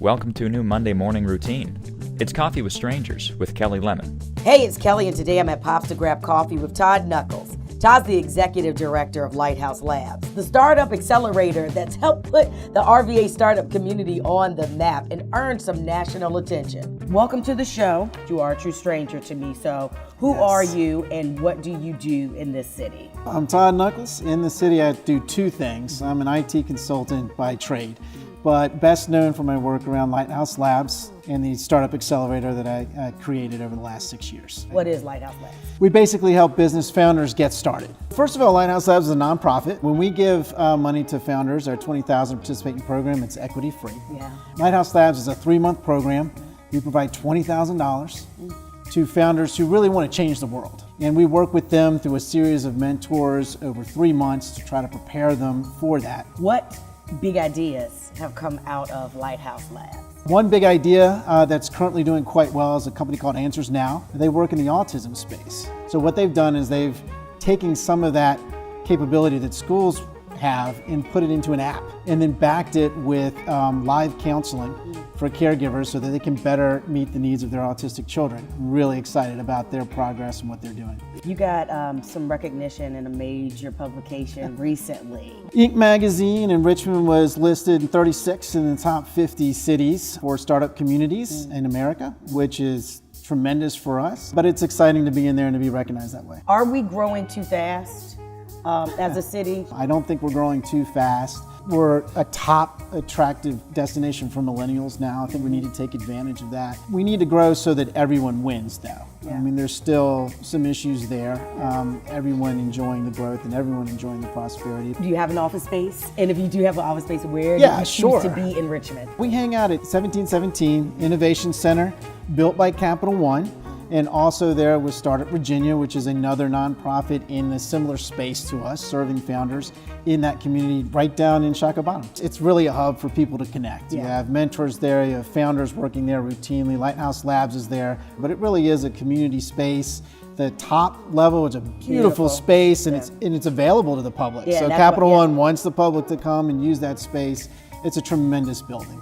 Welcome to a new Monday morning routine. It's Coffee with Strangers with Kelli Lemon. Hey, it's Kelli, and today I'm at Pops to grab coffee with Todd Nuckols. Todd's the executive director of Lighthouse Labs, the startup accelerator that's helped put the RVA startup community on the map and earned some national attention. Welcome to the show. You are a true stranger to me, so who are you and what do you do in this city? I'm Todd Nuckols. In the city, I do two things. I'm an IT consultant by trade, but best known for my work around Lighthouse Labs and the startup accelerator that I created over the last 6 years. What is Lighthouse Labs? We basically help business founders get started. First of all, Lighthouse Labs is a nonprofit. When we give money to founders, our 20,000 participating program, it's equity free. Yeah. Lighthouse Labs is a 3-month program. We provide $20,000 to founders who really want to change the world. And we work with them through a series of mentors over 3 months to try to prepare them for that. What big ideas have come out of Lighthouse Labs? One big idea that's currently doing quite well is a company called Answers Now. They work in the autism space. So what they've done is they've taken some of that capability that schools have and put it into an app and then backed it with live counseling for caregivers so that they can better meet the needs of their autistic children. I'm really excited about their progress and what they're doing. You got some recognition in a major publication recently. Inc. magazine in Richmond was listed in 36 in the top 50 cities for startup communities in America, which is tremendous for us, but it's exciting to be in there and to be recognized that way. Are we growing too fast as a city? I don't think we're growing too fast. We're a top attractive destination for millennials now. I think we need to take advantage of that. We need to grow so that everyone wins though. Yeah. I mean, there's still some issues there. Everyone enjoying the growth and everyone enjoying the prosperity. Do you have an office space? And if you do have an office space, where do you sure. choose to be in Richmond? We hang out at 1717 Innovation Center, built by Capital One. And also there with Startup Virginia, which is another nonprofit in a similar space to us, serving founders in that community right down in Shacobottom. It's really a hub for people to connect. Yeah. You have mentors there, you have founders working there routinely. Lighthouse Labs is there, but it really is a community space. The top level is a beautiful space and it's available to the public. Yeah, so Capital One wants the public to come and use that space. It's a tremendous building.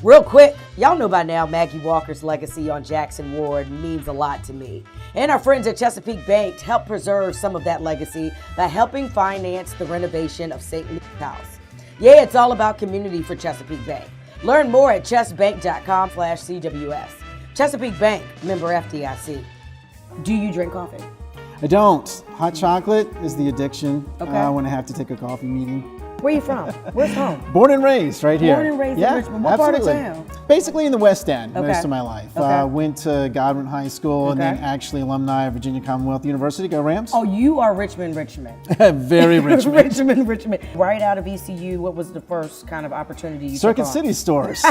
Real quick, y'all know by now Maggie Walker's legacy on Jackson Ward means a lot to me. And our friends at Chesapeake Bank help preserve some of that legacy by helping finance the renovation of St. Luke's House. Yeah, it's all about community for Chesapeake Bank. Learn more at chessbank.com/CWS. Chesapeake Bank, member FDIC. Do you drink coffee? I don't. Hot chocolate is the addiction when I have to take a coffee meeting. Where are you from? Where's home? Born and raised right here. Born and raised in Richmond. What part of town? Basically in the West End most of my life. Okay. Went to Godwin High School and then actually alumni of Virginia Commonwealth University. Go Rams. Oh, you are Richmond. Very Richmond. Richmond. Right out of ECU, what was the first kind of opportunity you Circuit took on? City stores.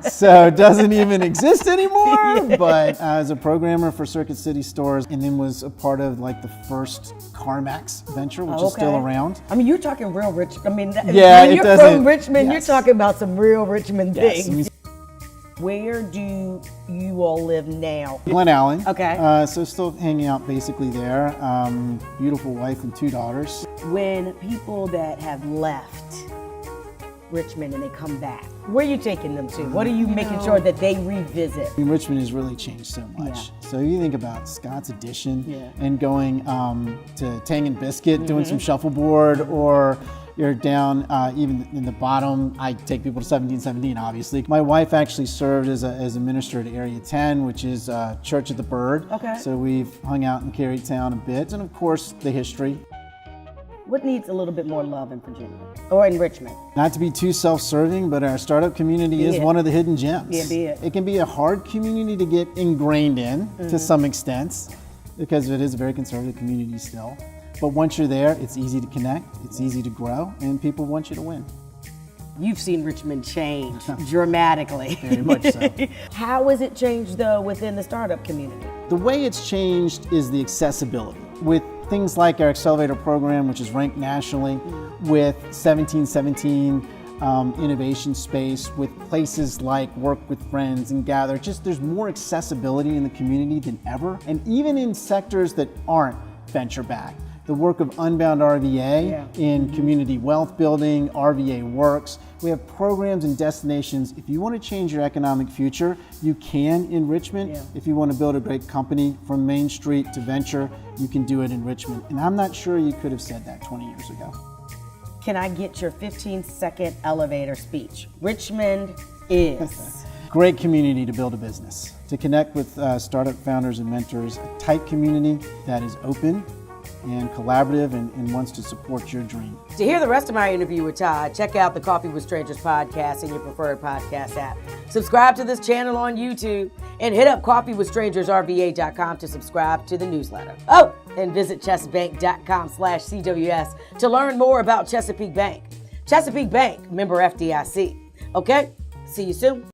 So it doesn't even exist anymore, but I was a programmer for Circuit City stores and then was a part of like the first CarMax venture, which is still around. I mean, you're talking real rich. I mean, yeah, when you're from Richmond, you're talking about some real Richmond things. Where do you all live now? Glen Allen. Okay. So still hanging out basically there. Beautiful wife and 2 daughters. When people that have left Richmond and they come back, where are you taking them to? What are you making sure that they revisit? I mean, Richmond has really changed so much. Yeah. So you think about Scott's Addition and going to Tang and Biscuit, doing some shuffleboard, or you're down even in the bottom. I take people to 1717, obviously. My wife actually served as a minister at Area 10, which is Church of the Bird. Okay. So we've hung out in Carytown a bit. And of course, the history. What needs a little bit more love in Virginia or in Richmond? Not to be too self-serving, but our startup community is one of the hidden gems. Yeah, be it. It can be a hard community to get ingrained in to some extent because it is a very conservative community still. But once you're there, it's easy to connect, it's easy to grow, and people want you to win. You've seen Richmond change dramatically. Very much so. How has it changed though within the startup community? The way it's changed is the accessibility. With things like our accelerator program, which is ranked nationally, with 1717 innovation space, with places like Work with Friends and Gather, just there's more accessibility in the community than ever. And even in sectors that aren't venture backed, the work of Unbound RVA in community wealth building, RVA Works. We have programs and destinations. If you want to change your economic future, you can in Richmond. If you want to build a great company from Main Street to venture, you can do it in Richmond. And I'm not sure you could have said that 20 years ago. Can I get your 15-second elevator speech? Richmond is... Great community to build a business, to connect with startup founders and mentors, a tight community that is open and collaborative and wants to support your dream. To hear the rest of my interview with Todd, check out the Coffee with Strangers podcast in your preferred podcast app. Subscribe to this channel on YouTube and hit up coffeewithstrangersrva.com to subscribe to the newsletter. Oh, and visit chesapeakebank.com/CWS to learn more about Chesapeake Bank. Chesapeake Bank, member FDIC. Okay, see you soon.